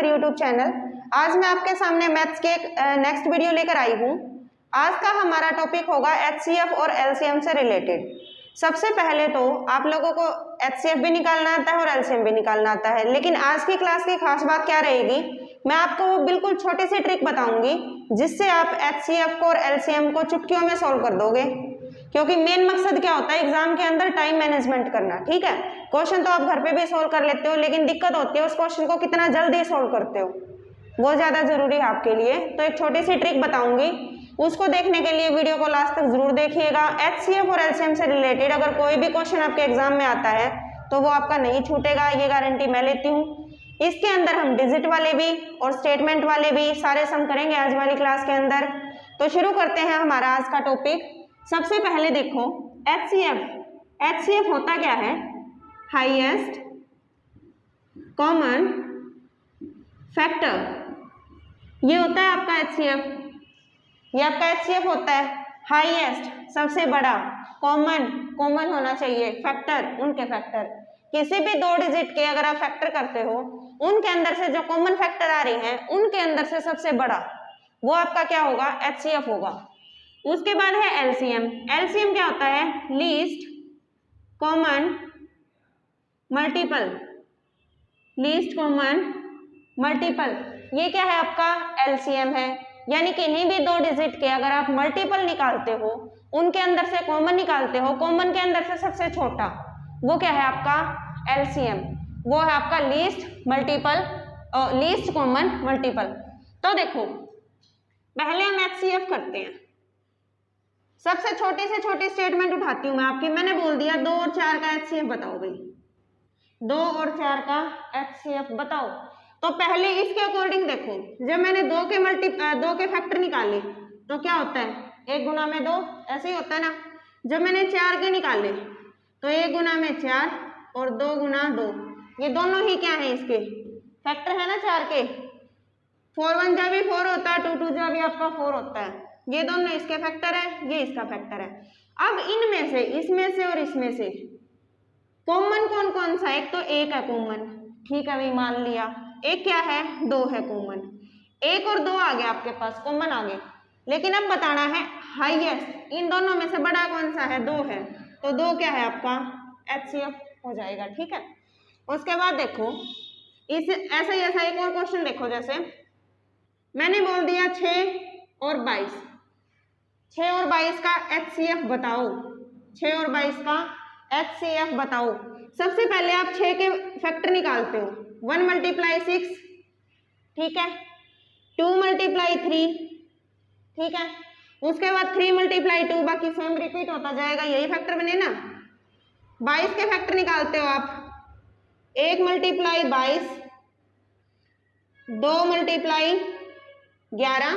YouTube channel. आज मैं आपके सामने मैथ्स के एक नेक्स्ट वीडियो लेकर आई हूँ। आज का हमारा टॉपिक होगा एचसीएफ और एलसीएम से रिलेटेड। सबसे पहले तो आप लोगों को एचसीएफ भी निकालना आता है और एलसीएम भी निकालना आता है, लेकिन आज की क्लास की खास बात क्या रहेगी, मैं आपको वो बिल्कुल छोटी सी ट्रिक बताऊंगी जिससे आप एचसीएफ को और एलसीएम को चुटकियों में सॉल्व कर दोगे। क्योंकि मेन मकसद क्या होता है एग्जाम के अंदर, टाइम मैनेजमेंट करना। ठीक है, क्वेश्चन तो आप घर पे भी सॉल्व कर लेते हो, लेकिन दिक्कत होती है उस क्वेश्चन को कितना जल्दी सॉल्व करते हो, वो ज्यादा जरूरी है आपके लिए। तो एक छोटी सी ट्रिक बताऊंगी, उसको देखने के लिए वीडियो को लास्ट तक जरूर देखिएगा। एचसीएफ और एलसीएम से रिलेटेड अगर कोई भी क्वेश्चन आपके एग्जाम में आता है तो वो आपका नहीं छूटेगा, ये गारंटी मैं लेती हूँ। इसके अंदर हम डिजिट वाले भी और स्टेटमेंट वाले भी सारे सम करेंगे आज वाली क्लास के अंदर। तो शुरू करते हैं हमारा आज का टॉपिक। सबसे पहले देखो एचसीएफ होता क्या है, हाईएस्ट कॉमन फैक्टर। ये होता है आपका एचसीएफ, ये आपका एचसीएफ होता है हाईएस्ट, सबसे बड़ा, कॉमन होना चाहिए, फैक्टर उनके फैक्टर, किसी भी दो डिजिट के अगर आप फैक्टर करते हो उनके अंदर से जो कॉमन फैक्टर आ रही हैं उनके अंदर से सबसे बड़ा, वो आपका क्या होगा, एचसीएफ होगा। उसके बाद है एलसीएम। एलसीएम क्या होता है, least common multiple, least common multiple. ये क्या है आपका, एलसीएम है। यानी किन्हीं भी दो डिजिट के अगर आप मल्टीपल निकालते हो, उनके अंदर से कॉमन निकालते हो, कॉमन के अंदर से सबसे छोटा, वो क्या है आपका एलसीएम, वो है आपका least multiple, least common multiple. तो देखो पहले हम एचसीएफ करते हैं। सबसे छोटी से छोटी स्टेटमेंट उठाती हूँ मैं आपकी। मैंने बोल दिया 2 और 4 का एचसीएफ बताओ भाई, 2 और 4 का एचसीएफ बताओ। तो पहले इसके अकॉर्डिंग देखो, जब मैंने 2 के फैक्टर निकाले तो क्या होता है, 1 गुना में 2, ऐसे ही होता है ना। जब मैंने 4 के निकाले तो 1 गुना में 4 और 2 गुना 2, ये दोनों ही क्या है, इसके फैक्टर है ना 4 के। 4 1 जा भी 4 होता है, 2 2 जा भी आपका 4 होता है। ये दोनों इसके फैक्टर है, ये इसका फैक्टर है। अब इनमें से, इसमें से और इसमें से कॉमन कौन कौन सा, एक तो 1 है कॉमन, ठीक है भाई मान लिया। एक क्या है, 2 है कॉमन। 1 और 2 आ गए आपके पास, कॉमन आ गए। लेकिन अब बताना है हाईएस्ट, इन दोनों में से बड़ा कौन सा है, 2 है। तो 2 क्या है आपका एचसीएफ हो जाएगा। ठीक है, उसके बाद देखो इस ऐसा ही ऐसा एक और क्वेश्चन देखो। जैसे मैंने बोल दिया 6 और 22, 6 और 22 का एचसीएफ बताओ, 6 और 22 का एचसीएफ बताओ। सबसे पहले आप 6 के फैक्टर निकालते हो, 1 × 6, ठीक है, 2 × 3, ठीक है। उसके बाद 3 × 2, बाकी सेम रिपीट होता जाएगा, यही फैक्टर बने ना। 22 के फैक्टर निकालते हो आप, 1 × 22, 2 × 11,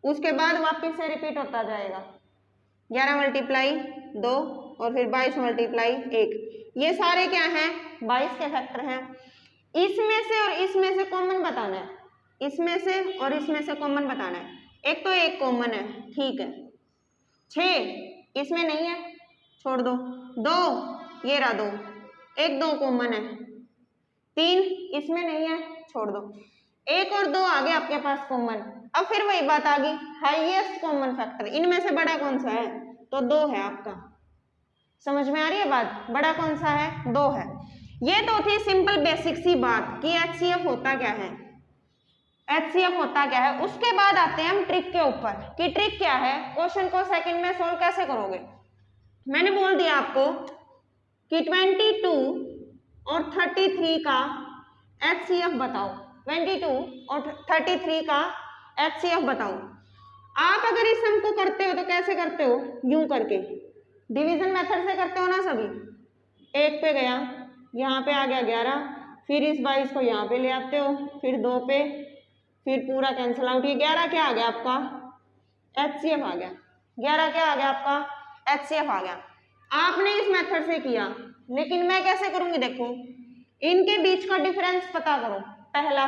उसके बाद वापस से रिपीट होता जाएगा, 11 × 2 और फिर 22 × 1। ये सारे क्या हैं, 22 के फैक्टर हैं। इसमें से और इसमें से कॉमन बताना है, इसमें से और इसमें से कॉमन बताना है। एक तो 1 कॉमन है, ठीक है। 6 इसमें नहीं है, छोड़ दो। 2 ये रहा 2, 1 2 कॉमन है। 3 इसमें नहीं है, छोड़ दो। 1 और 2 आ गए आपके पास कॉमन। अब फिर वही बात आ गई, हाईएस्ट कॉमन फैक्टर, इनमें से बड़ा कौन सा है, तो 2 है आपका। समझ में आ रही है बात, बड़ा कौन सा है, 2 है। ये तो थी सिंपल बेसिक सी बात कि एचसीएफ होता क्या है, एचसीएफ होता क्या है। उसके बाद आते हैं हम ट्रिक के ऊपर कि ट्रिक क्या है, क्वेश्चन को सेकंड में सोल्व कैसे करोगे। मैंने बोल दिया आपको कि 22 और 33 का एचसीएफ बताओ, 22 और 33 का एचसीएफ बताओ। आप अगर इस सम को करते हो तो कैसे करते हो, यूं करके डिवीजन मेथड से करते हो ना सभी। 1 पे गया, यहाँ पे आ गया 11, फिर इस 22 को यहाँ पे ले आते हो, फिर 2 पे, फिर पूरा कैंसिल आउट। ये 11 क्या आ गया आपका, एचसीएफ आ गया। 11 क्या आ गया आपका, एचसीएफ आ गया। आपने इस मेथड से किया, लेकिन मैं कैसे करूंगी, देखो इनके बीच का डिफरेंस पता करो। पहला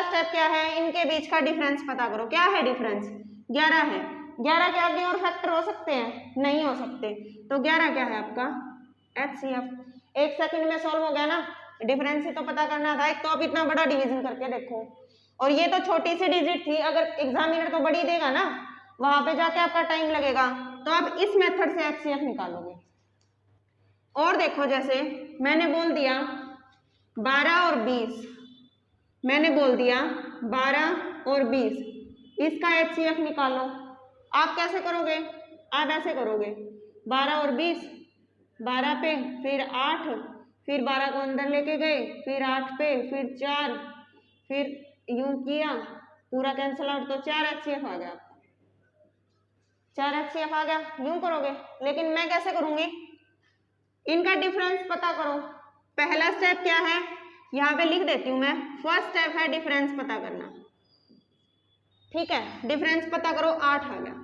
स्टेप क्या है, इनके बीच का डिफरेंस पता करो। क्या है डिफरेंस, 11 है। 11 के आगे और फैक्टर हो सकते हैं, नहीं हो सकते। तो 11 क्या है आपका एचसीएफ। 1 सेकंड में सॉल्व हो गया ना। डिफरेंस ही तो पता करना था। एक तो आप इतना बड़ा डिवीजन करके देखो, और ये तो छोटी सी डिजिट थी, अगर एग्जामिनर तो बड़ी देगा ना, वहां पे जाके आपका टाइम लगेगा। तो आप इस मेथड से एचसीएफ निकालोगे। और देखो, जैसे मैंने बोल दिया 12 और 20, मैंने बोल दिया 12 और 20, इसका एचसीएफ निकालो। आप कैसे करोगे? आप ऐसे करोगे 12 और 20, 12 पे फिर 8, फिर 12 को अंदर लेके गए, फिर 8 पे, फिर 4, फिर यूं किया, पूरा कैंसिल आउट, तो 4 एचसीएफ आ गया आपका। 4 एचसीएफ आ गया, यूं करोगे। लेकिन मैं कैसे करूंगी? इनका डिफरेंस पता करो। पहला स्टेप क्या है, यहाँ पे लिख देती हूँ मैं। फर्स्ट स्टेप है डिफरेंस पता करना, ठीक है। डिफरेंस पता करो, 8 आ गया।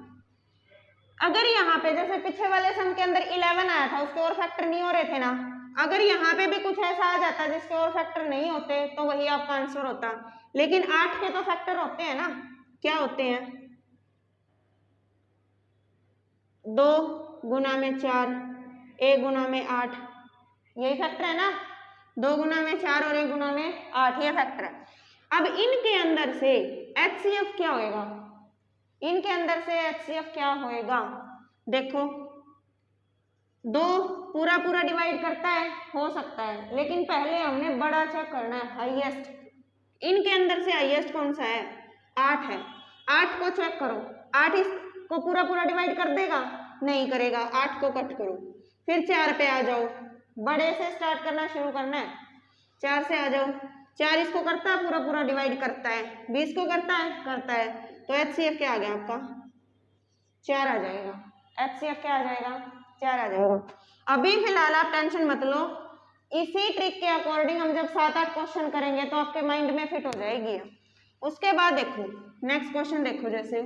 अगर यहाँ पे जैसे पीछे वाले सम के अंदर 11 आया था, उसके और फैक्टर नहीं हो रहे थे ना, अगर यहाँ पे भी कुछ ऐसा आ जाता जिसके और फैक्टर नहीं होते तो वही आपका आंसर होता। लेकिन 8 के तो फैक्टर होते हैं ना, क्या होते हैं? 2 गुना में 4, 1 गुना में 8, यही फैक्टर है ना। 2 गुना में 4 और 1 गुना में 8, ये फैक्टर है। अब इनके अंदर से एचसीएफ क्या होएगा? इनके अंदर से एचसीएफ क्या होएगा? देखो, 2 पूरा पूरा डिवाइड करता है, हो सकता है, लेकिन पहले हमने बड़ा चेक करना है, हाईएस्ट। इनके अंदर से हाईएस्ट कौन सा है? 8 है। 8 को चेक करो, 8 इसको पूरा पूरा डिवाइड कर देगा? नहीं करेगा। 8 को कट करो, फिर 4 पे आ जाओ, बड़े से स्टार्ट करना शुरू करना है। 4 से आ जाओ, 4 इसको करता है, पूरा पूरा डिवाइड करता है। 20 को करता है? करता है। तो एचसीएफ क्या आ गया आपका? 4 आ जाएगा। एचसीएफ क्या आ जाएगा? 4 आ जाएगा। अभी फिलहाल आप टेंशन मत लो, इसी ट्रिक के अकॉर्डिंग हम जब 7-8 क्वेश्चन करेंगे तो आपके माइंड में फिट हो जाएगी। उसके बाद देखो नेक्स्ट क्वेश्चन, देखो जैसे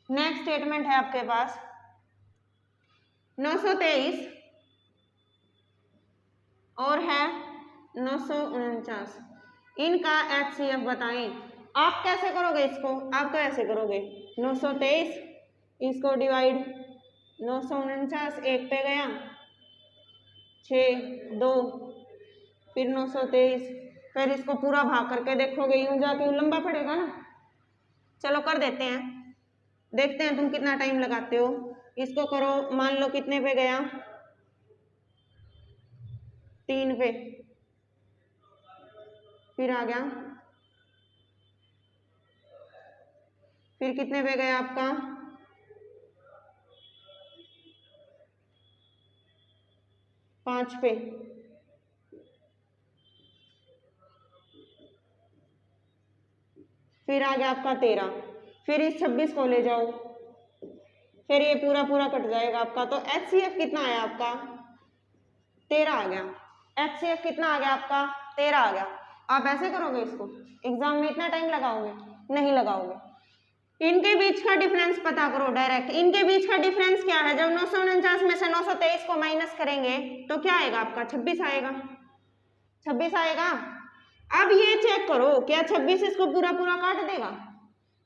नेक्स्ट स्टेटमेंट है आपके पास 923 और है 949, इनका एचसीएफ बताएं। आप कैसे करोगे इसको? आप तो ऐसे करोगे 923, इसको डिवाइड 949, 1 पे गया, 6, 2, फिर 923, फिर इसको पूरा भाग करके देखोगे, यूं जाके लंबा पड़ेगा ना। चलो कर देते हैं, देखते हैं तुम कितना टाइम लगाते हो। इसको करो, मान लो कितने पे गया? 3 पे, फिर आ गया, फिर कितने पे गया आपका? 5 पे, फिर आ गया आपका 13, फिर इस 26 को ले जाओ, फिर ये पूरा पूरा कट जाएगा आपका। तो एचसीएफ कितना आया आपका? 13 आ गया। एचसीएफ कितना आ गया आपका? 13 आ गया। आप ऐसे करोगे इसको? एग्जाम में इतना टाइम लगाओगे? नहीं लगाओगे। इनके बीच का डिफरेंस पता करो डायरेक्ट। इनके बीच का डिफरेंस क्या है? जब 949 में से 923 को माइनस करेंगे तो क्या आएगा आपका? 26 आएगा। 26 आएगा। अब ये चेक करो, क्या 26 इसको पूरा पूरा काट देगा?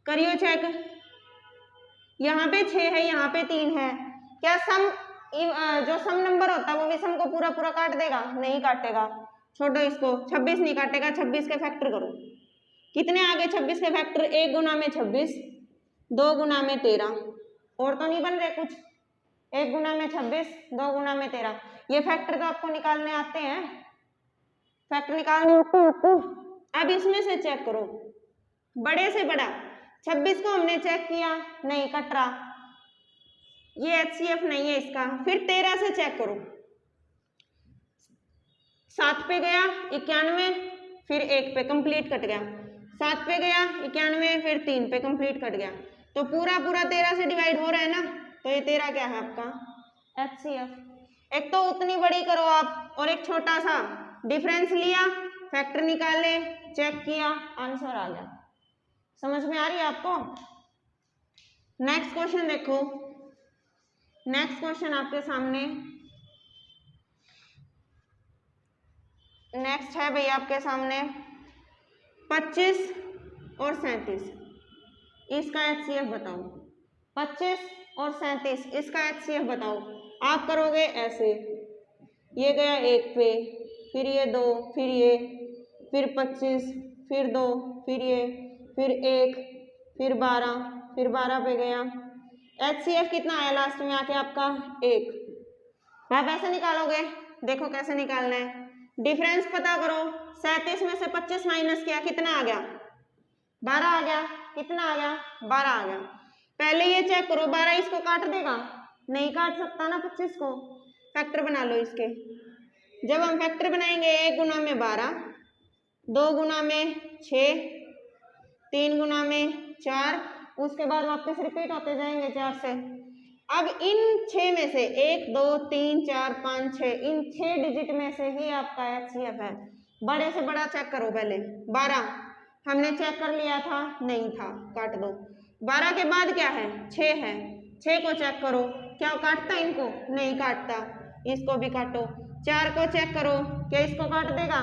करियो चेक। यहाँ पे 6 है, यहाँ पे 3 है, क्या सम जो सम नंबर होता है वो विषम को पूरा पूरा काट देगा? नहीं काटेगा। छोड़ो इसको, 26 नहीं काटेगा। 26 के फैक्टर करो, कितने आ गए 26 के फैक्टर? 1 गुना में 26, 2 गुना में 13, और तो नहीं बन रहे कुछ। 1 गुना में 26, 2 गुना में 13, ये फैक्टर तो आपको निकालने आते हैं, फैक्टर निकालने आते हैं। अब इसमें से चेक करो, बड़े से बड़ा 26 को हमने चेक किया, नहीं कट रहा, ये एचसीएफ नहीं है इसका। फिर 13 से चेक करो, 7 पे गया 91, फिर 1 पे कंप्लीट कट गया, 7 पे गया 91, फिर 3 पे कंप्लीट कट गया। तो पूरा पूरा 13 से डिवाइड हो रहा है ना, तो ये 13 क्या है आपका? एचसीएफ। एक तो उतनी बड़ी करो आप, और एक छोटा सा डिफरेंस लिया, फैक्टर निकाले, चेक किया, आंसर आ गया। समझ में आ रही है आपको? नेक्स्ट क्वेश्चन देखो, नेक्स्ट क्वेश्चन आपके सामने नेक्स्ट है भाई आपके सामने 25 और 37, इसका एचसीएफ बताओ। 25 और 37 इसका एचसीएफ बताओ। आप करोगे ऐसे, ये गया 1 पे, फिर ये 2, फिर ये, फिर 25, फिर 2, फिर ये, फिर 1, फिर 12, फिर 12 पे गया। HCF कितना आया लास्ट में आके आपका 1। आप ऐसे निकालोगे, देखो कैसे निकालना है। डिफरेंस पता करो, 37 में से 25 माइनस किया, कितना आ गया 12 आ गया। कितना आ गया 12 आ गया। पहले ये चेक करो 12 इसको काट देगा, नहीं काट सकता ना 25 को। फैक्टर बना लो इसके। जब हम फैक्टर बनाएंगे 1 गुना में 12, 2 गुना में 6, 3 गुना में 4, उसके बाद वापस रिपीट होते जाएंगे 4 से। अब इन 6 में से 1 2 3 4 5 6, इन 6 डिजिट में से ही आपका HCF है। बड़े से बड़ा चेक करो पहले। 12 हमने चेक कर लिया था, नहीं था, काट दो। 12 के बाद क्या है 6 है, 6 को चेक करो, क्या काटता इनको, नहीं काटता, इसको भी काटो। 4 को चेक करो, क्या इसको काट देगा,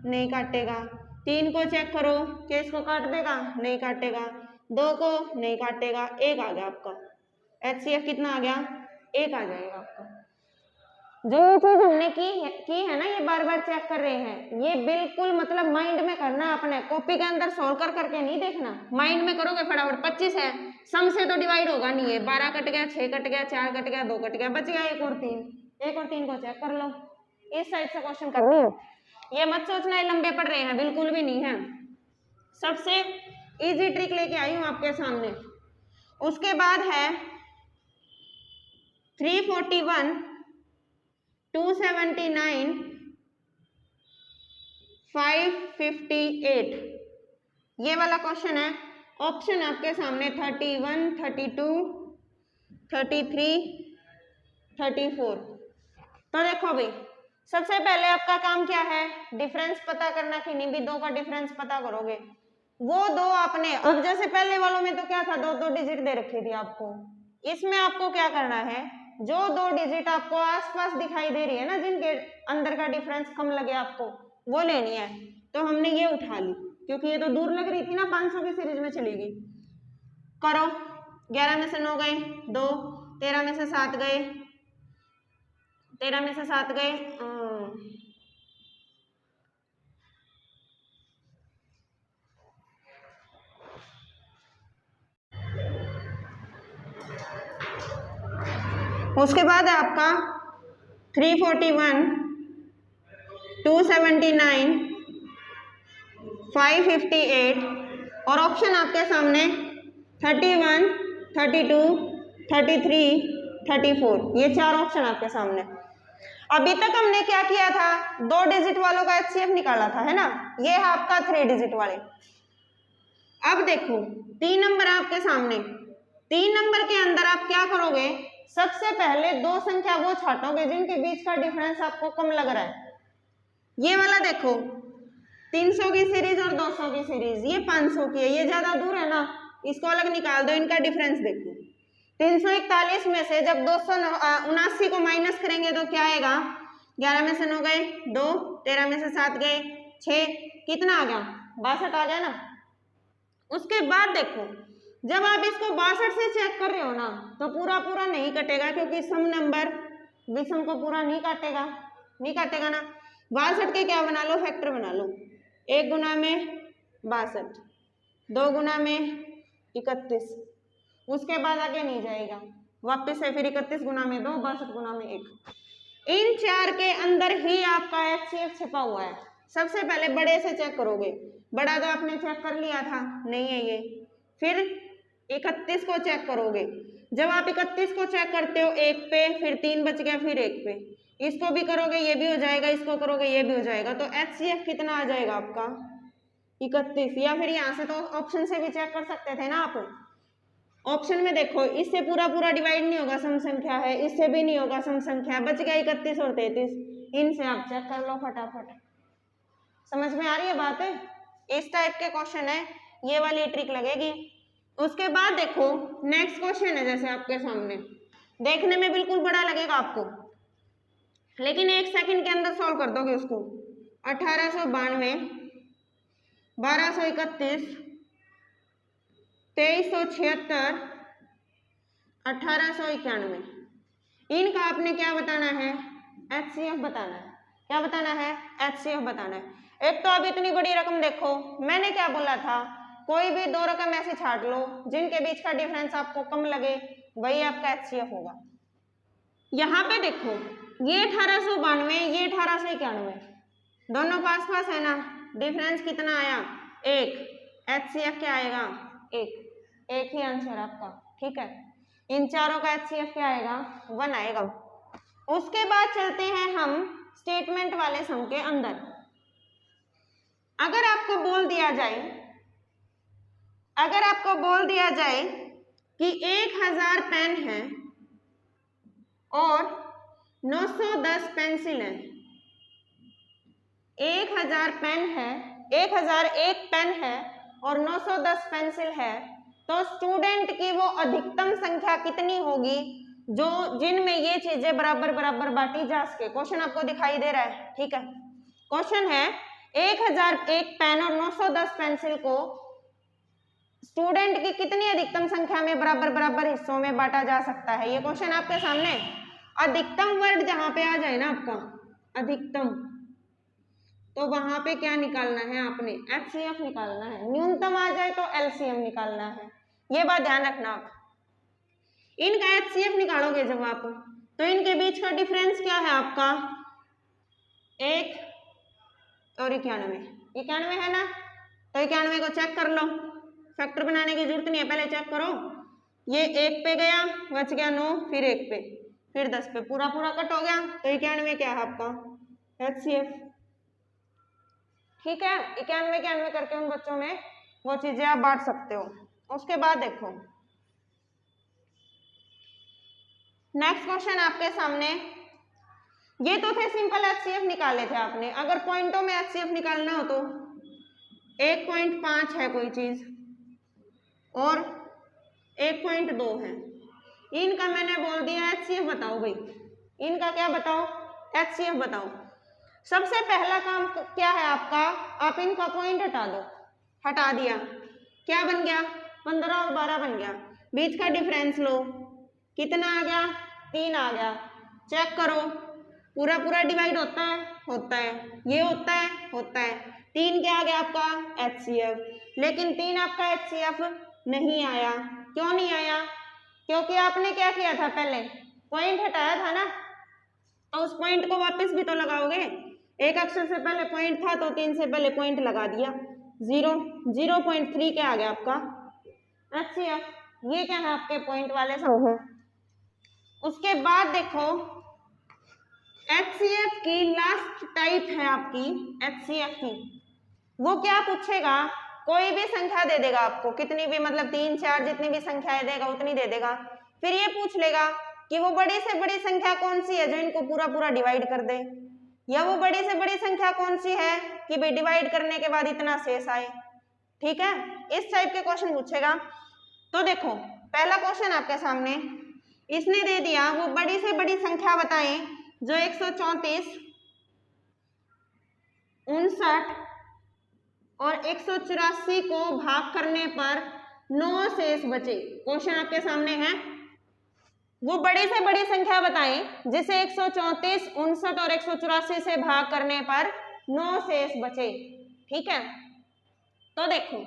नहीं काटेगा। 3 को चेक करो, क्या इसको काट देगा, नहीं काटेगा। 2 को नहीं काटेगा, 1 आ गया आपका। HCF कितना आ गया 1 आ जाएगा आपका। जो ये चीज हमने की है ना, ये बार बार चेक कर रहे हैं, ये बिल्कुल मतलब माइंड में करना अपने, कॉपी के अंदर सॉल्व कर करके नहीं देखना, माइंड में करोगे फटाफट। 25 है, सम से तो डिवाइड होगा नहीं है, 12 कट गया, 6 कट गया, 4 कट गया, 2 कट गया, बच गया 1 और 3, 1 और 3 को चेक कर लो। इस साइड से क्वेश्चन करनी है, ये मत सोचना ये लंबे पड़ रहे हैं, बिल्कुल भी नहीं है। सबसे इजी ट्रिक लेके आई हूं आपके सामने। उसके बाद है 341, 279, 558, ये वाला क्वेश्चन है। ऑप्शन आपके सामने 31, 32, 33, 34। तो देखो भाई, सबसे पहले आपका काम क्या है, डिफरेंस पता करना, किन्हीं भी दो का डिफरेंस पता करोगे। वो दो आपने, अब जैसे पहले वालों में तो क्या था, 2-2 डिजिट दे रखी थी आपको, इसमें आपको क्या करना है, जो 2 डिजिट आपको आसपास दिखाई दे रही है ना, जिनके अंदर का डिफरेंस कम लगे आपको, वो लेनी है। तो हमने ये उठा ली, क्योंकि ये तो दूर लग रही थी ना, 500 की सीरीज में चलेगी। करो, 11 में से 9 गए 2, 13 में से 7 गए, 13 में से 7 गए, उसके बाद है आपका 341, 279, 558, और ऑप्शन आपके सामने 31, 32, 33, 34, ये 4 ऑप्शन आपके सामने। अभी तक हमने क्या किया था, 2 डिजिट वालों का HCF निकाला था, है ना, ये है आपका 3 डिजिट वाले। अब देखो 3 नंबर आपके सामने, 3 नंबर के अंदर आप क्या करोगे, सबसे पहले 2 संख्या वो छाटोगे जिनके बीच का डिफरेंस आपको कम लग रहा है। ये वाला देखो 300 की सीरीज और 200 की सीरीज, ये 500 की है, ये ज्यादा दूर है ना, इसको अलग निकाल दो, इनका डिफरेंस देखो। 341 में से जब 279 को माइनस करेंगे तो क्या आएगा, 11 में से 9 गए 2, 13 में से 7 गए 6, कितना आ गया 62 आ गया ना। उसके बाद देखो, जब आप इसको 62 से चेक कर रहे हो ना, तो पूरा पूरा नहीं कटेगा, क्योंकि सम नंबर विषम को पूरा नहीं काटेगा, नहीं काटेगा ना। 62 के क्या बना लो, फैक्टर बना लो। 1 गुना में 62, 2 गुना में 31, उसके बाद आगे नहीं जाएगा, वापस से फिर 31 गुना में 2, 62 गुना में 1। इन 4 के अंदर ही आपका HCF छिपा हुआ है। सबसे पहले बड़े से चेक करोगे, बड़ा तो आपने चेक कर लिया था, नहीं है ये। फिर 31 को चेक करोगे, जब आप 31 को चेक करते हो 1 पे, फिर 3 बच गया, फिर 1 पे, इसको भी करोगे ये भी हो जाएगा, इसको करोगे ये भी हो जाएगा, तो HCF कितना आ जाएगा आपका 31। या फिर यहाँ से तो ऑप्शन से भी चेक कर सकते थे ना आप। ऑप्शन में देखो, इससे पूरा पूरा डिवाइड नहीं होगा, सम संख्या है, इससे भी नहीं होगा, सम संख्या, बच गया 31 और 33, इनसे आप चेक कर लो फटाफट। समझ में आ रही है बात है? इस टाइप के क्वेश्चन है, ये वाली ट्रिक लगेगी। उसके बाद देखो नेक्स्ट क्वेश्चन है, जैसे आपके सामने देखने में बिल्कुल बड़ा लगेगा आपको, लेकिन 1 सेकंड के अंदर सॉल्व कर दोगे उसको। 1892, 1231, 2376, 1891, इनका आपने क्या बताना है, HCF बताना है। क्या बताना है, HCF बताना है। एक तो अब इतनी बड़ी रकम देखो, मैंने क्या बोला था, कोई भी दो रकम ऐसी छाट लो जिनके बीच का डिफरेंस आपको कम लगे, वही आपका HCF होगा। यहाँ पे देखो ये 1892, ये 1891, दोनों पास पास है ना, डिफरेंस कितना आया, एक। HCF क्या आएगा, एक ही आंसर आपका, ठीक है। इन चारों का HCF क्या आएगा, 1 आएगा। उसके बाद चलते हैं हम स्टेटमेंट वाले सम के अंदर। अगर आपको बोल दिया जाए कि 1000 पेन है और 910 पेंसिल है, 1000 पेन है, 1001 पेन है और 910 पेंसिल है, तो स्टूडेंट की वो अधिकतम संख्या कितनी होगी जो जिनमें ये चीजें बराबर बराबर बांटी जा सके। क्वेश्चन आपको दिखाई दे रहा है, ठीक है। क्वेश्चन है 1001 पेन और 910 पेंसिल को स्टूडेंट की कितनी अधिकतम संख्या में बराबर बराबर हिस्सों में बांटा जा सकता है, ये क्वेश्चन आपके सामने। अधिकतम वर्ड जहां पे आ जाए ना आपका अधिकतम, तो वहां पे क्या निकालना है आपने, HCF निकालना है। न्यूनतम आ जाए तो LCM निकालना है, ये बात ध्यान रखना आप। इनका HCF निकालोगे जब आप, तो इनके बीच का डिफरेंस क्या है आपका, 1 और 91 है ना, तो 91 को चेक कर लो, फैक्टर बनाने की जरूरत नहीं है, पहले चेक करो। ये 1 पे गया, बच गया 9, फिर 1 पे, फिर 10 पे, पूरा पूरा कट हो गया, तो 91 क्या है आपका HCF, ठीक है। 91 करके उन बच्चों में वो चीजें आप बांट सकते हो। उसके बाद देखो नेक्स्ट क्वेश्चन आपके सामने, ये तो थे सिंपल HCF निकाले थे आपने। अगर पॉइंटों में HCF निकालना हो तो 1.5 है कोई चीज और 1.2 है, इनका मैंने बोल दिया HCF बताओ भाई, इनका क्या बताओ, HCF बताओ। सबसे पहला काम क्या है आपका, आप इनका पॉइंट हटा दो, हटा दिया, क्या बन गया, 15 और 12 बन गया। बीच का डिफरेंस लो, कितना आ गया, 3 आ गया। चेक करो, पूरा पूरा डिवाइड होता है, ये होता है। 3 क्या आ गया आपका HCF, लेकिन 3 आपका HCF नहीं आया। क्यों नहीं आया, क्योंकि आपने क्या किया था, पहले पॉइंट हटाया था ना, तो उस पॉइंट को वापस भी तो लगाओगे। एक अक्षर से पहले पॉइंट था तो 3 से पहले पॉइंट लगा दिया, 0.3 क्या आ गया आपका HCF। ये क्या है आपके पॉइंट वाले सब है। उसके बाद देखो HCF की लास्ट टाइप है आपकी HCF की, वो क्या पूछेगा, कोई भी संख्या दे देगा आपको, कितनी भी, मतलब 3 4 जितनी भी संख्याएं देगा उतनी दे देगा। फिर ये पूछ लेगा कि वो बड़ी से बड़ी संख्या कौन सी है जो इनको पूरा पूरा डिवाइड कर दे, या वो बड़ी से बड़ी संख्या कौन सी है कि भाई डिवाइड करने के बाद इतना शेष आए, ठीक है। इस टाइप के क्वेश्चन पूछेगा। तो देखो पहला क्वेश्चन आपके सामने, इसने दे दिया वो बड़ी से बड़ी संख्या बताएं जो 134, 59 और 184 को भाग करने पर 9 शेष बचे। क्वेश्चन आपके सामने है, वो बड़ी से बड़ी संख्या बताएं जिसे 134, 59 और 184 से भाग करने पर 9 शेष बचे, ठीक है। तो देखो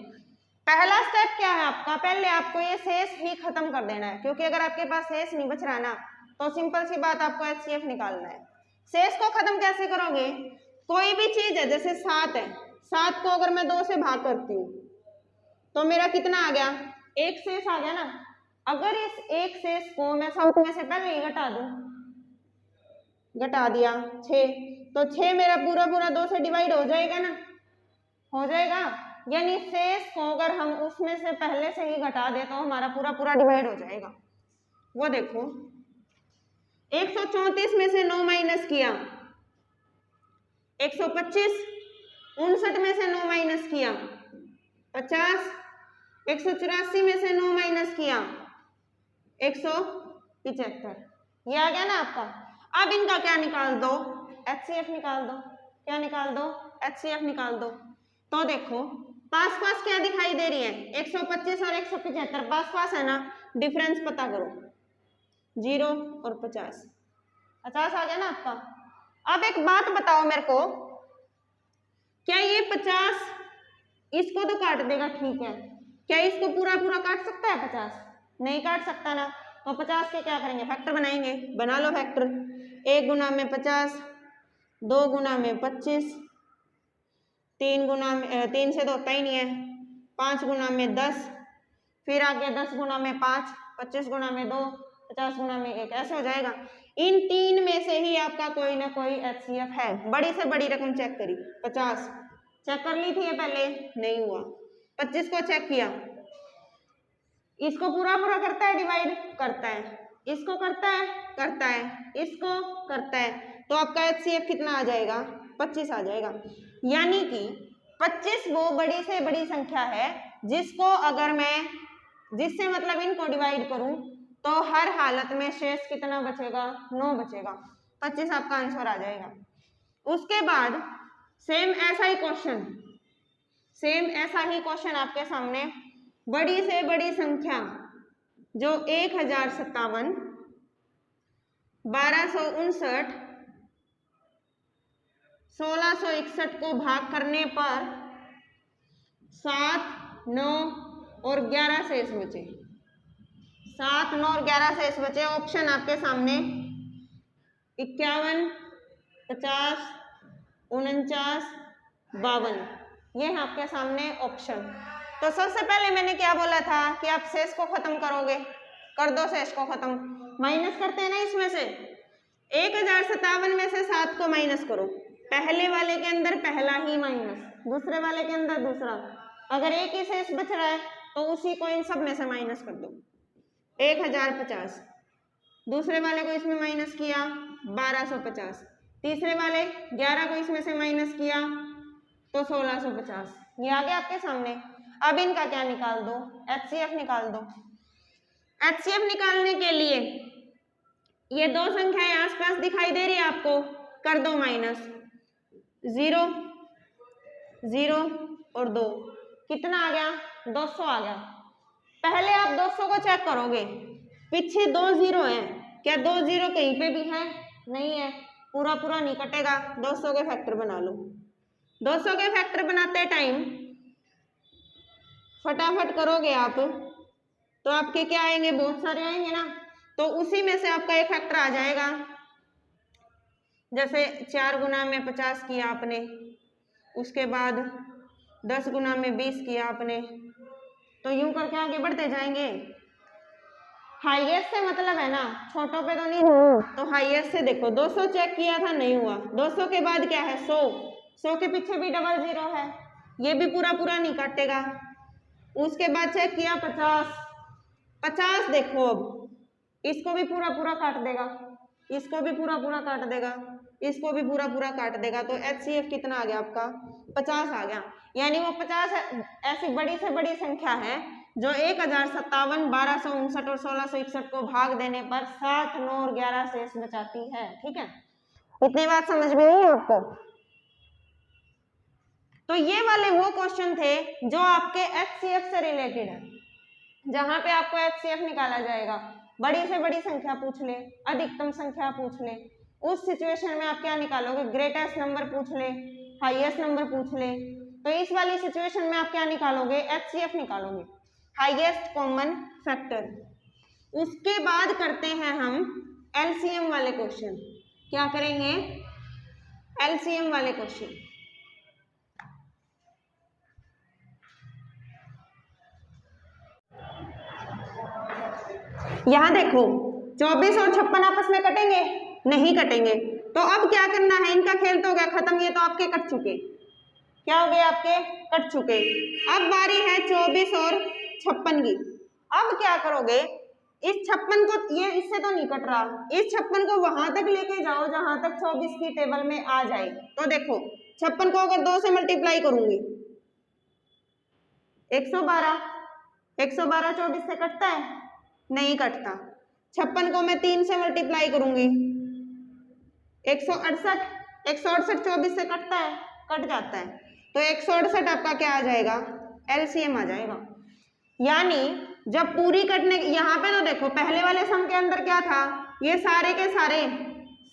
पहला स्टेप क्या है आपका, पहले आपको ये शेष ही खत्म कर देना है, क्योंकि अगर आपके पास शेष नहीं बच रहा ना, तो सिंपल सी बात आपको HCF निकालना है। शेष को खत्म कैसे करोगे, कोई भी चीज है, जैसे 7 है, 7 को अगर मैं 2 से भाग करती हूँ तो मेरा कितना आ गया, 1 शेष आ गया ना। अगर इस 1 शेष को मैं 7 में से पहले ही घटा दूं, घटा दिया 6, तो 6 मेरा पूरा पूरा 2 से डिवाइड हो जाएगा ना, हो जाएगा। यानी शेष को अगर हम उसमें से पहले से ही घटा दे तो हमारा पूरा पूरा डिवाइड हो जाएगा। वो देखो 134 में से 9 माइनस किया, 125, 59 में से 9 माइनस किया, 50, 184 में से 9 माइनस किया, 175, ये आ गया ना आपका। अब इनका क्या निकाल दो, HCF निकाल दो। क्या निकाल दो, HCF निकाल दो। तो देखो पास पास क्या दिखाई दे रही है, 125 और 175 पास पास है ना, डिफरेंस पता करो, 0 और 50, 50 आ गया ना आपका। अब एक बात बताओ मेरे को, क्या ये 50 इसको तो काट देगा, ठीक है, क्या इसको पूरा पूरा काट सकता है 50? नहीं काट सकता ना। तो 50 के क्या करेंगे, फैक्टर बनाएंगे। बना लो फैक्टर। 1 गुना में 50, 2 गुना में 25, 3 गुना में 3 से तो होता ही नहीं है, 5 गुना में 10, फिर आगे 10 गुना में 5, 25 गुना में 2, 50 गुना में 1, ऐसे हो जाएगा। इन 3 में से ही आपका कोई ना कोई एचसीएफ है। बड़ी से बड़ी रकम चेक करी, 50 चेक कर ली थी ये पहले, नहीं हुआ। 25 को चेक किया, इसको पूरा पूरा करता है डिवाइड, करता है, इसको करता है, करता है, इसको करता है, तो आपका एचसीएफ कितना आ जाएगा, 25 आ जाएगा। यानी कि 25 वो बड़ी से बड़ी संख्या है जिसको अगर मैं, जिससे मतलब इनको डिवाइड करूं तो हर हालत में शेष कितना बचेगा, 9 बचेगा। 25 आपका आंसर आ जाएगा। उसके बाद सेम ऐसा ही क्वेश्चन आपके सामने, बड़ी से बड़ी संख्या जो 1057, 1259, 1661 को भाग करने पर 7, 9 और 11 शेष बचे। 7, 9 और 11 शेष बचे। ऑप्शन आपके सामने 51, 50, 49, 52, ये है आपके सामने ऑप्शन। तो सबसे पहले मैंने क्या बोला था कि आप शेष को खत्म करोगे, कर दो शेष को खत्म। माइनस करते हैं ना इसमें से, 1057 में से 7 को माइनस करो। पहले वाले के अंदर पहला ही माइनस, दूसरे वाले के अंदर दूसरा। अगर एक ही शेष बच रहा है तो उसी को इन सब में से माइनस कर दो। 1050, दूसरे वाले को इसमें माइनस किया 1250, तीसरे वाले 11 को इसमें से माइनस किया तो 1650, ये आ गया आपके सामने। अब इनका क्या निकाल दो, एचसीएफ निकाल दो। एचसीएफ निकालने के लिए ये दो संख्याएं आसपास दिखाई दे रही है आपको, कर दो माइनस, 0, 0 और 2, कितना आ गया, 200 आ गया। पहले आप 200 को चेक करोगे, पीछे 2 0 है, क्या 2 0 कहीं पे भी है, नहीं है, पूरा पूरा नहीं कटेगा। 200 के फैक्टर बना लो। 200 के फैक्टर बनाते टाइम फटाफट करोगे आप तो आपके क्या आएंगे, बहुत सारे आएंगे ना, तो उसी में से आपका एक फैक्टर आ जाएगा। जैसे 4 गुना में 50 किया आपने, उसके बाद 10 गुना में 20 किया आपने, तो यूं करके आगे बढ़ते जाएंगे। हाईएस्ट से मतलब है ना, छोटों पे तो नहीं हुआ, तो हाईएस्ट से देखो। 200 चेक किया था, नहीं हुआ। 200 के बाद क्या है, 100, 100 के पीछे भी डबल 0 है, ये भी पूरा पूरा नहीं काटेगा। उसके बाद चेक किया 50, 50 देखो, अब इसको भी पूरा पूरा काट देगा, इसको भी पूरा पूरा काट देगा, इसको भी पूरा पूरा काट देगा, तो एचसीएफ कितना आ गया आपका, 50 आ गया। यानी वो 50 ऐसी बड़ी से बड़ी संख्या है जो 1057, 1259 और 1661 को भाग देने पर 7, 9 और 11 शेष बचाती है। ठीक है, इतनी बात समझ में आई आपको? तो ये वाले वो क्वेश्चन थे जो आपके एचसीएफ से रिलेटेड है, जहां पे आपको एचसीएफ निकाला जाएगा। बड़ी से बड़ी संख्या पूछ ले, अधिकतम संख्या पूछ ले, उस सिचुएशन में आप क्या निकालोगे, ग्रेटेस्ट नंबर पूछ ले, हाईएस्ट नंबर पूछ ले, तो इस वाली सिचुएशन में आप क्या निकालोगे, एचसीएफ निकालोगे, हाईएस्ट कॉमन फैक्टर। उसके बाद करते हैं हम एलसीएम वाले क्वेश्चन। क्या करेंगे, एलसीएम वाले क्वेश्चन। यहां देखो 24 और 56 आपस में कटेंगे, नहीं कटेंगे, तो अब क्या करना है, इनका खेल तो हो गया खत्म, ये तो आपके कट चुके, क्या हो गए आपके, कट चुके। अब बारी है 24 और 56 की। अब क्या करोगे, इस 56 को, ये इससे तो नहीं कट रहा, इस 56 को वहां तक लेके जाओ जहां तक 24 की टेबल में आ जाए। तो देखो 56 को अगर 2 से मल्टीप्लाई करूंगी 112, 112 24 से कटता है, नहीं कटता। 56 को मैं 3 से मल्टीप्लाई करूंगी 168, 168 24 से कटता है, कट जाता है, तो 168 आपका क्या आ जाएगा, एलसीएम आ जाएगा। यानी जब पूरी कटने, यहाँ पे तो देखो पहले वाले सम के अंदर क्या था, ये सारे के सारे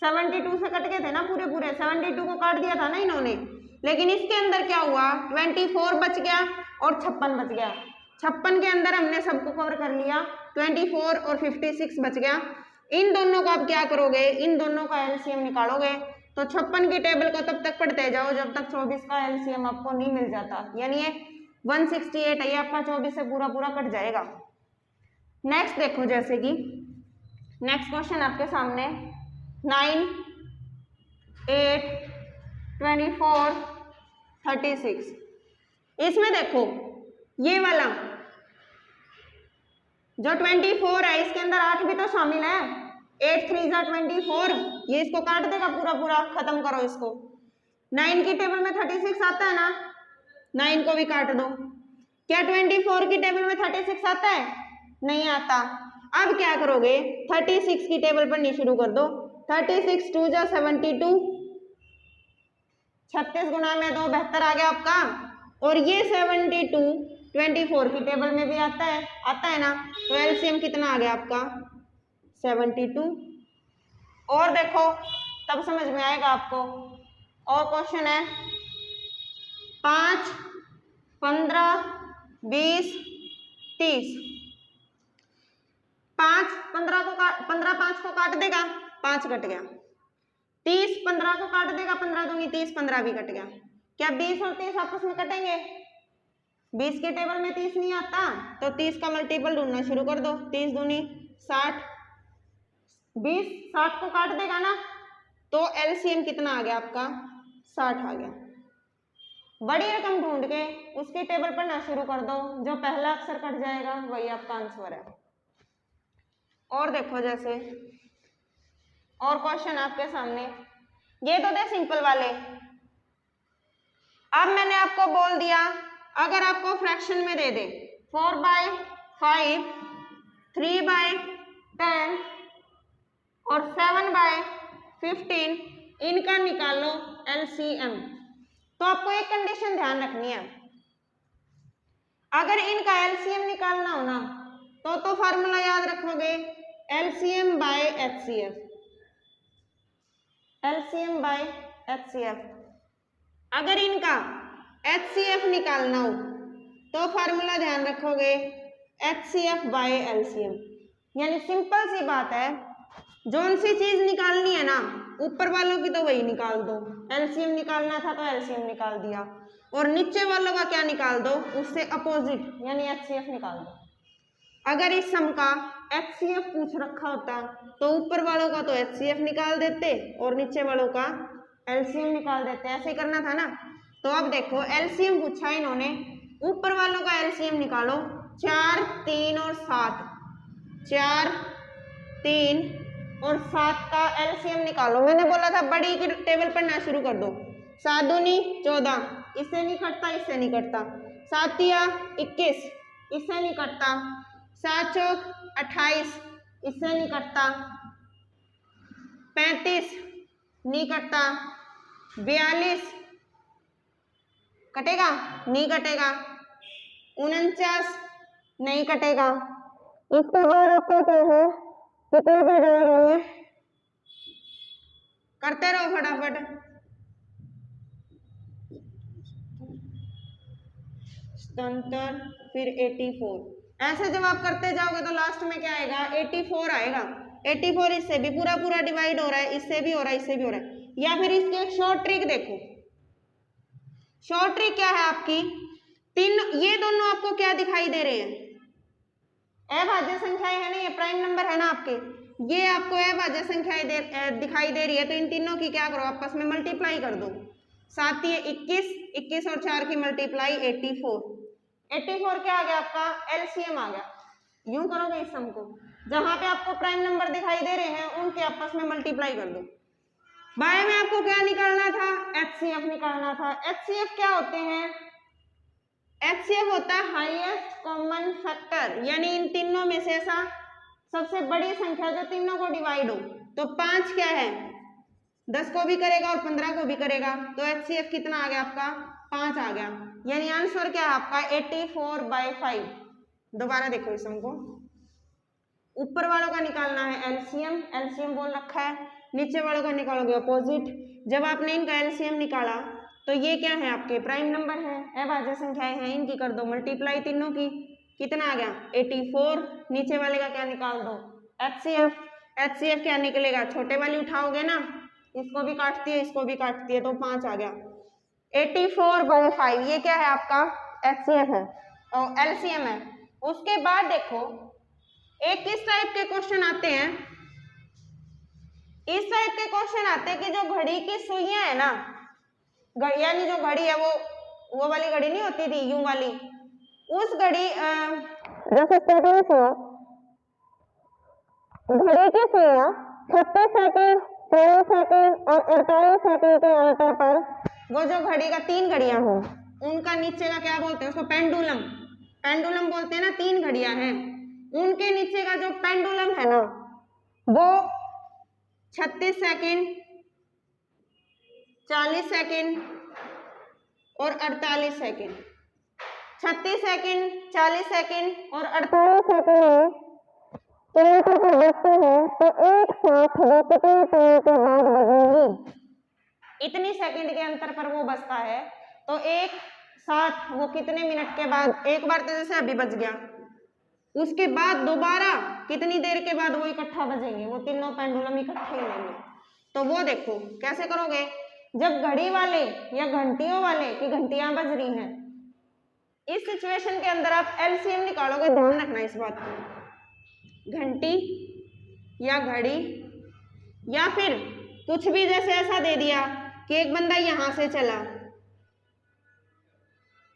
72 से कट गए थे ना पूरे पूरे, 72 को काट दिया था ना इन्होंने, लेकिन इसके अंदर क्या हुआ 24 बच गया और 56 बच गया। 56 के अंदर हमने सबको कवर कर लिया, 24 और 56 बच गया। इन दोनों को आप क्या करोगे, इन दोनों का एलसीएम निकालोगे। तो 56 की टेबल को तब तक पढ़ते जाओ जब तक 24 का एलसीएम आपको नहीं मिल जाता, यानी ये 168 है, ये आपका 24 से पूरा पूरा कट जाएगा। नेक्स्ट देखो, जैसे कि नेक्स्ट क्वेश्चन आपके सामने 9, 8, 24, 36। इसमें देखो ये वाला जो 24 है इसके अंदर 8 भी तो शामिल है, 8 3 जा 24, ये इसको काट देगा पूरा पूरा, खत्म करो इसको। 9 की टेबल में 36 आता है ना, 9 को भी काट दो। क्या 24 की टेबल में 36 आता है? नहीं आता। अब क्या करोगे, 36 की टेबल पढ़नी शुरू कर दो। 36 2 जा 72, 36 गुना में 2 72 आ गया आपका। और ये 72 24 की टेबल में भी आता है ना, तो एलसीएम कितना आ गया आपका 72। और देखो तब समझ में आएगा आपको। और क्वेश्चन है 5, 15, 20, 30। 5 15 को काट देगा, 5 कट गया। 30 15 को काट देगा, 15 दूनी 30, 15 भी कट गया। क्या 20 और 30 आपस में कटेंगे? 20 के टेबल में 30 नहीं आता, तो 30 का मल्टीपल ढूंढना शुरू कर दो। 30 दूनी 60, 20 60 को काट देगा ना, तो एलसीएम कितना आ गया आपका 60 आ गया। बड़ी रकम ढूंढ के उसके टेबल पढ़ना शुरू कर दो, जो पहला अक्षर कट जाएगा वही आपका आंसर है। और देखो जैसे और क्वेश्चन आपके सामने, ये तो थे सिंपल वाले। अब मैंने आपको बोल दिया अगर आपको फ्रैक्शन में दे दे 4/5, 3/10 और 7/15, इनका निकालो एलसीएम। तो आपको एक कंडीशन ध्यान रखनी है, अगर इनका एलसीएम निकालना हो ना तो फार्मूला याद रखोगे LCM bye HCF. LCM bye HCF. अगर इनका एचसीएफ निकालना हो तो फार्मूला ध्यान रखोगे एचसीएफ बाय एलसीएम। यानी सिंपल सी बात है, जोन सी चीज निकालनी है ना ऊपर वालों की तो वही निकाल दो। एलसीएम निकालना था तो एलसीएम निकाल दिया, और नीचे वालों का क्या निकाल दो, उससे अपोजिट यानी एचसीएफ निकाल दो। अगर इस सम का एचसीएफ पूछ रखा होता तो ऊपर वालों का तो एचसीएफ निकाल देते और नीचे वालों का एलसीएम निकाल देते, ऐसे ही करना था ना। तो अब देखो एलसीएम पूछा इन्होंने, ऊपर वालों का एलसीएम निकालो। 4 3 और 7, 4 3 और 7 का एलसीएम निकालो। मैंने बोला था बड़ी की टेबल पढ़ना शुरू कर दो। 7 दूनी 14, इससे नहीं कटता, इससे नहीं कटता। 7 तिया 21, इससे नहीं कटता। 7 चौक 28, इससे नहीं कटता। 35 नहीं कटता। 42 कटेगा? नहीं कटेगा। 49 नहीं कटेगा। इसके बाद आपको क्या है, कितने पे जाएगा, करते रहो फटाफट। सतंतर फिर 84, ऐसे जब आप करते जाओगे तो लास्ट में क्या आएगा 84 आएगा। 84 इससे भी पूरा पूरा डिवाइड हो रहा है, इससे भी हो रहा है, इससे भी हो रहा है। या फिर इसकी एक शॉर्ट ट्रिक देखो। शॉर्ट ट्रिक क्या है आपकी, ये दोनों आपको क्या दिखाई दे रहे हैं, अभाज्य संख्याएं है ना, ये प्राइम नंबर है ना आपके, ये आपको अभाज्य संख्याएं दिखाई दे रही है। तो इन तीनों की क्या करो, आपस में मल्टीप्लाई कर दो। 7 ये 21, 21 और 4 की मल्टीप्लाई 84। 84 क्या आ गया आपका एलसीएम आ गया। यूं करोगे इस सम को, जहां पे आपको प्राइम नंबर दिखाई दे रहे हैं उनके आपस में मल्टीप्लाई कर दो। बाय में आपको क्या निकालना था, एचसीएफ निकालना था। एचसीएफ क्या होते हैं, एचसीएफ होता है हाईएस्ट कॉमन फैक्टर, यानी इन तीनों में से ऐसा सबसे बड़ी संख्या जो तीनों को डिवाइड हो। तो 5 क्या है, 10 को भी करेगा और 15 को भी करेगा, तो एचसीएफ कितना आ गया आपका 5 आ गया। यानी आंसर क्या है आपका 84/5। दोबारा देखो इस सम को, ऊपर वालों का निकालना है एलसीएम, एलसीएम बोल रखा है, नीचे वालों का निकालोगे अपोजिट। जब आपने इनका एलसीएम निकाला तो ये क्या है, आपके प्राइम नंबर है, अभाज्य संख्याएं हैं, इनकी कर दो मल्टीप्लाई तीनों की, कितना आ गया 84। नीचे वाले का क्या निकाल दो एचसीएफ। एचसीएफ क्या निकलेगा, छोटे वाली उठाओगे ना, इसको भी काटती है इसको भी काटती है तो 5 आ गया 84/5। ये क्या है आपका एचसीएफ है और एलसीएम है। उसके बाद देखो एक किस टाइप के क्वेश्चन आते हैं, इस टाइप के क्वेश्चन आते हैं कि जो घड़ी की सुइयां है ना, यानी जो घड़ी है वो वाली घड़ी नहीं होती थी यूं वाली, उस घड़ी जैसे घड़ी की सुइयां 36 सेकंड 16 सेकंड और 48 सेकंड के अंतर पर, वो जो घड़ी का 3 घड़ियां हो उनका नीचे का क्या बोलते हैं, उसको पेंडुलम, पेंडुलम बोलते हैं ना, 3 घड़ियां हैं, उनके नीचे का जो पेंडुलम है ना वो 36 सेकंड 40 सेकंड और 48 सेकंड, 36 सेकंड 40 सेकंड और 48 सेकंड में बजते हैं तो एक साथ वो कितने समय के बाद बजेंगी, इतनी सेकंड के अंतर पर वो बजता है तो एक साथ वो कितने मिनट के बाद, एक बार तो जैसे अभी बज गया, उसके बाद दोबारा कितनी देर के बाद वो इकट्ठा बजेंगे, वो तीनों पेंडुलम इकट्ठे लेंगे। तो वो देखो कैसे करोगे, जब घड़ी वाले या घंटियों वाले की घंटियां बज रही हैं, इस सिचुएशन के अंदर आप एलसीएम निकालोगे, ध्यान रखना इस बात को, घंटी या घड़ी या फिर कुछ भी जैसे ऐसा दे दिया कि एक बंदा यहां से चला,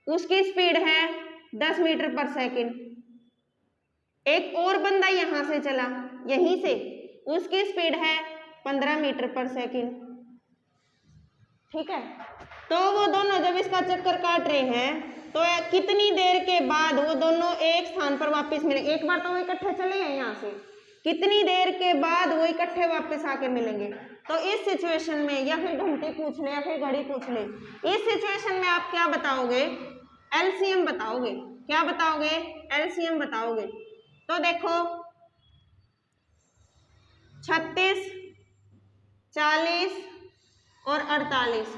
उसकी स्पीड है 10 मीटर पर सेकंड, एक और बंदा यहां से चला यहीं से, उसकी स्पीड है 15 मीटर पर सेकंड, ठीक है। तो वो दोनों जब इसका चक्कर काट रहे हैं तो कितनी देर के बाद वो दोनों एक स्थान पर वापस मिलेंगे, एक बार तो वो इकट्ठे चले हैं यहाँ से, कितनी देर के बाद वो इकट्ठे वापस आके मिलेंगे। तो इस सिचुएशन में या फिर घंटी पूछ ले या फिर घड़ी पूछ ले, इस सिचुएशन में आप क्या बताओगे, एलसीएम बताओगे, क्या बताओगे एलसीएम बताओगे। तो देखो 36 40 और 48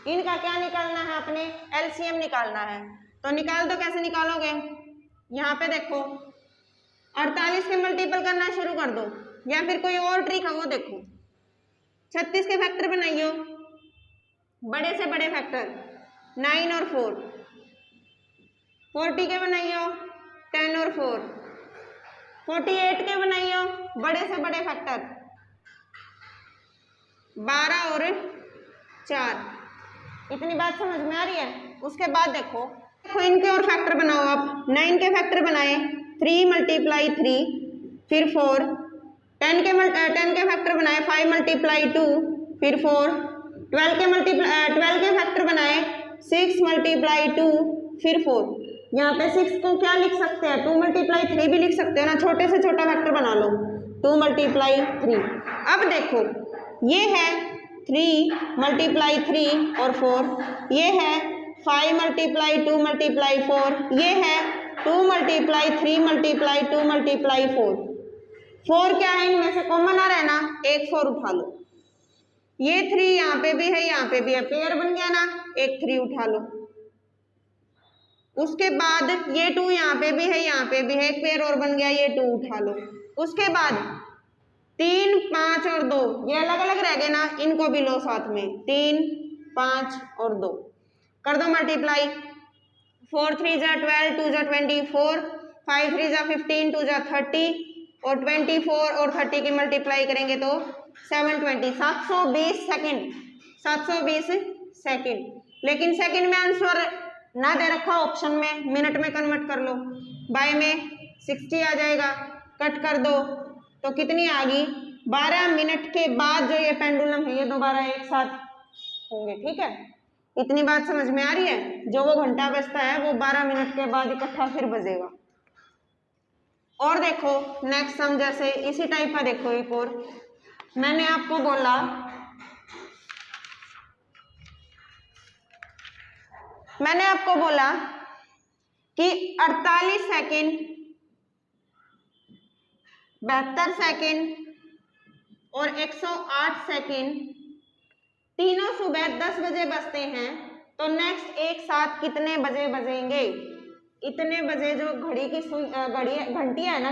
इनका क्या निकालना है, अपने एलसीएम निकालना है। तो निकाल दो, कैसे निकालोगे, यहाँ पे देखो 48 के मल्टीपल करना शुरू कर दो या फिर कोई और ट्रिक है वो देखो, 36 के फैक्टर बनाइयो, बड़े से बड़े फैक्टर 9 और 4, 40 के बनाइयो 10 और 4, 48 के बनाइयो बड़े से बड़े फैक्टर 12 और 4। इतनी बात समझ में आ रही है। उसके बाद देखो इनके और फैक्टर बनाओ आप, 9 के फैक्टर बनाए 3 × 3 फिर 4, 10 के फैक्टर बनाए 5 × 2 फिर 4, 12 के फैक्टर बनाए 6 × 2 फिर 4। यहाँ पे 6 को क्या लिख सकते हैं, 2 × 3 भी लिख सकते हैं ना, छोटे से छोटा फैक्टर बना लो 2 × 3। अब देखो ये है 3 × 3 और 4, ये है 5 × 2 × 4, ये है 2 × 3 × 2 × 4। 4 क्या है, इनमें से कॉमन आ रहा है ना, एक 4 उठा लो, ये 3 यहाँ पे भी है यहाँ पे भी है, पेयर बन गया ना, एक 3 उठा लो। उसके बाद ये 2 यहाँ पे भी है यहाँ पे भी है, एक पेयर और बन गया, ये 2 उठा लो। उसके बाद 3 5 और 2 ये अलग अलग रह गए ना, इनको भी लो साथ में, 3 5 और 2 कर दो मल्टीप्लाई, 4 3 जा 12 2 जा 24, 5 3 जा 15 2 जा 30 और 24 और 30 की मल्टीप्लाई करेंगे तो 720, 720 सेकंड, 720 सेकंड। लेकिन सेकंड में आंसर ना दे रखा ऑप्शन में, मिनट में कन्वर्ट कर लो, बाय में 60 आ जाएगा, कट कर दो तो कितनी आ गई, 12 मिनट के बाद जो ये पेंडुलम है ये दोबारा एक साथ होंगे, ठीक है। इतनी बात समझ में आ रही है, जो वो घंटा बजता है वो 12 मिनट के बाद इकट्ठा फिर बजेगा। और देखो नेक्स्ट सम जैसे इसी टाइप का देखो एक और, मैंने आपको बोला कि 48 सेकंड 72 सेकंड और 108 सेकंड तीनों सुबह 10 बजे बजते हैं, तो नेक्स्ट एक साथ कितने बजे बजेंगे? इतने बजे जो घड़ी की घंटियां है ना,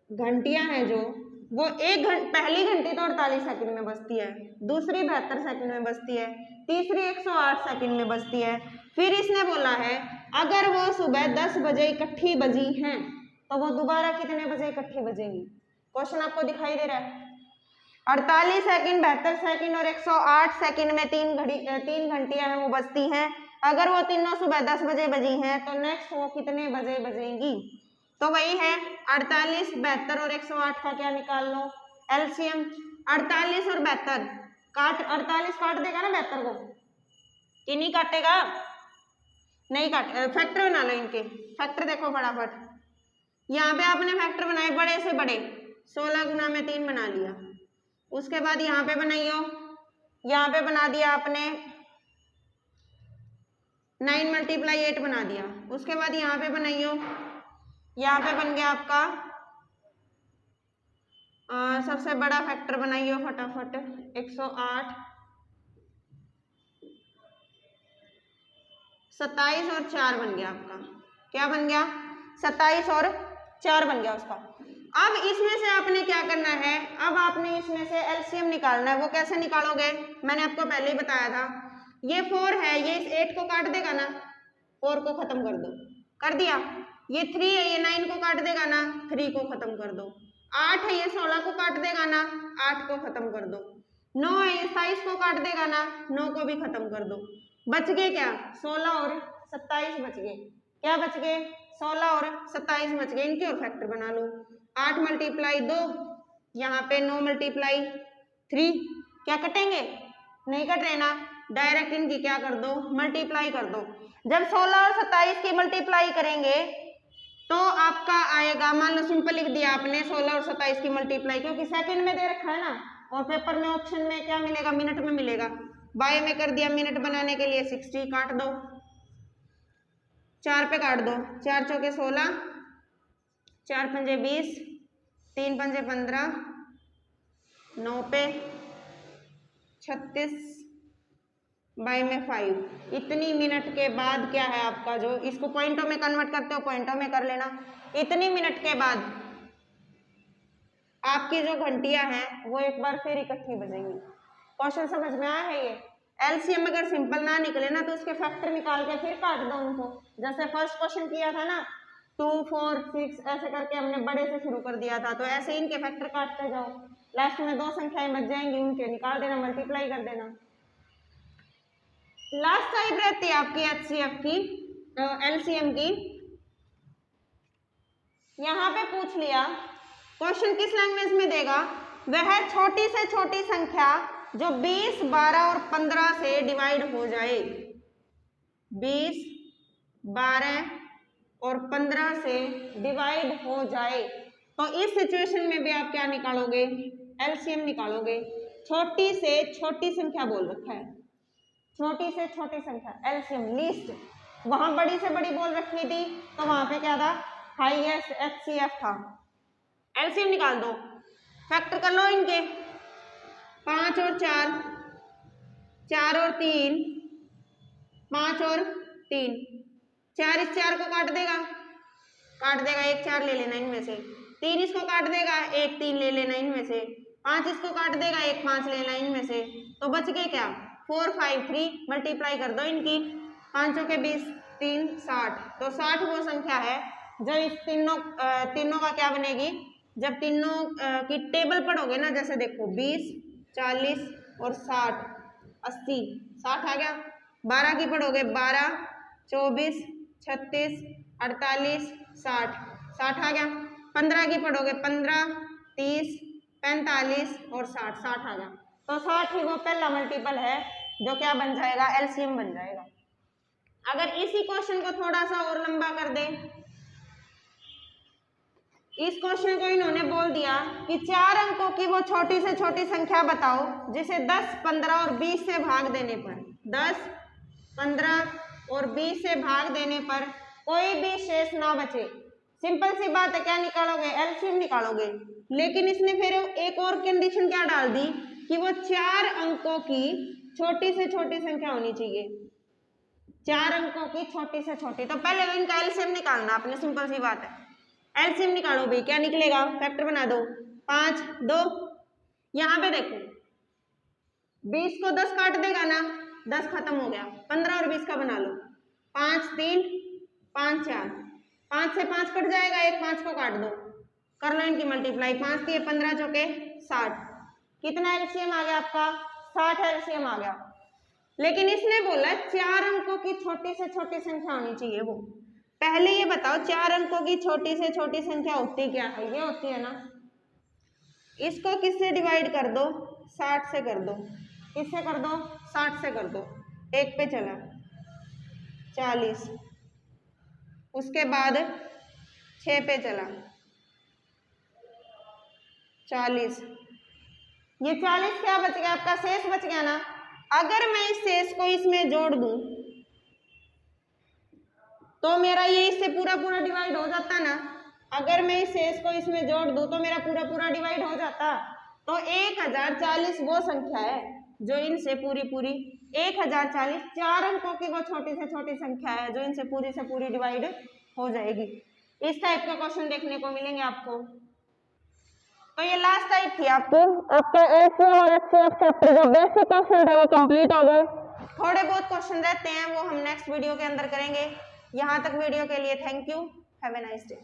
घंटियां हैं जो, वो पहली घंटी तो 48 सेकंड में बजती है, दूसरी 72 सेकंड में बजती है, तीसरी 108 सेकंड में बजती है। फिर इसने बोला है अगर वो सुबह 10 बजे इकट्ठी बजी हैं तो वो दोबारा कितने बजे इकट्ठी बजेंगी? क्वेश्चन आपको दिखाई दे रहा है। 48 सेकंड, 72 सेकंड और 108 सेकंड में तीन घंटियां हैं वो बजती हैं। अगर वो तीनों सुबह 10 बजे बजी हैं तो नेक्स्ट वो कितने बजे बजेंगी? तो वही है 48, 72 और 108 का क्या निकाल लो? एलसीएम। 48 और 72 48 काट देगा ना 72 को, कि नहीं काटेगा? नहीं काट, फैक्टर बना लो इनके। फैक्टर देखो फटाफट, यहाँ पे आपने फैक्टर बनाए बड़े से बड़े, 16 गुना में 3 बना लिया। उसके बाद यहाँ पे बनाइयो, यहाँ पे बना दिया आपने 9 × 8 बना दिया। उसके बाद यहाँ पे बनाइयो, यहाँ पे बन गया आपका सबसे बड़ा फैक्टर बनाइयो फटाफट, 108, 27 और 4 बन गया आपका। क्या बन गया? 27 और 4 बन गया उसका। अब इसमें से आपने क्या करना है? अब आपने इसमें से एलसीएम निकालना है। वो कैसे निकालोगे? मैंने आपको पहले ही बताया था। ये 4 है, ये इस 8 को काट देगा ना, 4 को खत्म कर दो, कर दिया। ये 3 है, ये 9 को काट देगा ना, 3 को खत्म कर दो। 8 है, ये 16 को काट देगा ना, 8 को खत्म कर दो। 9 है, ये 27 को काट देगा ना, 9 को भी खत्म कर दो। बच गए क्या? 16 और 27 बच गए। क्या बच गए? 16 और 27 बच गए। इनके और फैक्टर बना लो। 8 × 2, यहाँ पे 9 × 3, क्या कटेंगे? नहीं कट रहे ना, डायरेक्ट इनकी क्या कर दो? मल्टीप्लाई कर दो। जब 16 और 27 की मल्टीप्लाई करेंगे तो आपका आएगा, मान लो सिंपल लिख दिया आपने 16 और 27 की मल्टीप्लाई, क्योंकि सेकंड में दे रखा है ना, और पेपर में ऑप्शन में क्या मिलेगा? मिनट में मिलेगा। बाय में कर दिया मिनट बनाने के लिए, 60 काट दो, 4 पे काट दो, 4 चौके 16, 4 पंजे 20, 3 पंजे 15, 9 पे 36, बाय में 5। इतनी मिनट के बाद क्या है आपका, जो इसको पॉइंटों में कन्वर्ट करते हो पॉइंटों में कर लेना। इतनी मिनट के बाद आपकी जो घंटियां हैं वो एक बार फिर इकट्ठी बजेंगी। क्वेश्चन समझ में आया है? ये एलसीएम अगर सिंपल ना निकले ना तो उसके फैक्टर निकाल के फिर काट दो उनको, जैसे फर्स्ट क्वेश्चन किया था ना, 2, 4, 6 ऐसे करके हमने बड़े से शुरू कर दिया था। तो ऐसे इनके फैक्टर काटते जाओ, लास्ट में 2 संख्याएं बच जाएंगी, उनके निकाल देना, मल्टीप्लाई कर देना। लास्ट टाइप रहती है आपकी एचसीएफ की, एलसीएम की। यहाँ पे पूछ लिया क्वेश्चन किस लैंग्वेज में देगा? वह छोटी से छोटी संख्या जो 20, 12 और 15 से डिवाइड हो जाए। 20, 12 और 15 से डिवाइड हो जाए। तो इस सिचुएशन में भी आप क्या निकालोगे? एलसीएम निकालोगे। छोटी से छोटी संख्या बोल रखा है, छोटी से छोटी संख्या एलसीएम लीस्ट। वहां बड़ी से बड़ी बोल रखी थी तो वहां पे क्या था? हाईएस्ट एचसीएफ था। एलसीएम निकाल दो, फैक्टर कर लो इनके, 5 और 4, 4 और 3, 5 और 3, 4 इस 4 को काट देगा, एक 4 ले लेना इनमें से, 3 इसको काट देगा, एक 3 ले लेना इनमें से, 5 इसको काट देगा, एक 5 ले लेना इनमें से। तो बच गए क्या? 4, 5, 3, मल्टीप्लाई कर दो इनकी, 5 के 20, 3, 60। तो 60 वो संख्या है जो इस तीनों का क्या बनेगी? जब तीनों की टेबल पढ़ोगे ना, जैसे देखो 20, 40 और 60, 80, 60 आ गया। 12 की पढ़ोगे 12, 24, 36, 48, 60, 60 आ गया। 15 की पढ़ोगे 15, 30, 45 और 60, 60 आ गया। तो 60 ही वो पहला मल्टीपल है जो क्या बन जाएगा? एलसीएम बन जाएगा। अगर इसी क्वेश्चन को थोड़ा सा और लंबा कर दें, इस क्वेश्चन को इन्होंने बोल दिया कि 4 अंकों की वो छोटी से छोटी संख्या बताओ जिसे 10, 15 और 20 से भाग देने पर, 10, 15 और 20 से भाग देने पर कोई भी शेष ना बचे। सिंपल सी बात है, क्या निकालोगे? एलसीएम निकालोगे। लेकिन इसने फिर एक और कंडीशन क्या डाल दी कि वो 4 अंकों की छोटी से छोटी संख्या होनी चाहिए, 4 अंकों की छोटी से छोटी। तो पहले तो इनका एलसीएम निकालना आपने, सिंपल सी बात है। एलसीएम निकालो भाई, क्या निकलेगा? फैक्टर बना दो, 5 2। यहाँ पे देखो 20 को 10 काट देगा ना, 10 खत्म हो गया, 15 और 20 का बना लो, 5 3 5 4, 5 से 5 कट जाएगा, एक 5 को काट दो, कर लो इनकी मल्टीप्लाई, 5 3 15 चौके 60। कितना एलसीएम आ गया आपका? 60 एलसीएम आ गया। लेकिन इसने बोला 4 अंकों की छोटी से छोटी संख्या होनी चाहिए। वो पहले ये बताओ 4 अंकों की छोटी से छोटी संख्या होती क्या है? ये होती है ना, इसको किससे डिवाइड कर दो? 60 से कर दो। किससे कर दो? 60 से कर दो। एक पे चला 40, उसके बाद 6 पे चला 40, ये 40 क्या बच गया आपका? शेष बच गया ना। अगर मैं इस शेष को इसमें जोड़ दूं तो मेरा ये इससे पूरा पूरा डिवाइड हो जाता ना। अगर मैं इस शेष को इसमें जोड़ दूं तो मेरा पूरा पूरा डिवाइड हो जाता। तो 1040 वो संख्या है जो इनसे पूरी पूरी 1040 4 अंकों की वो छोटी से छोटी संख्या है जो इनसे पूरी से पूरी डिवाइड हो जाएगी। इस टाइप का क्वेश्चन देखने को मिलेंगे आपको। तो ये लास्ट टाइप थी आपका एलसीएम और एचसीएफ चैप्टर जो बेसिक क्वेश्चन थे वो कंप्लीट हो गए। थोड़े बहुत क्वेश्चन रहते हैं वो हम नेक्स्ट वीडियो के अंदर करेंगे। यहाँ तक वीडियो के लिए thank you, have a nice day.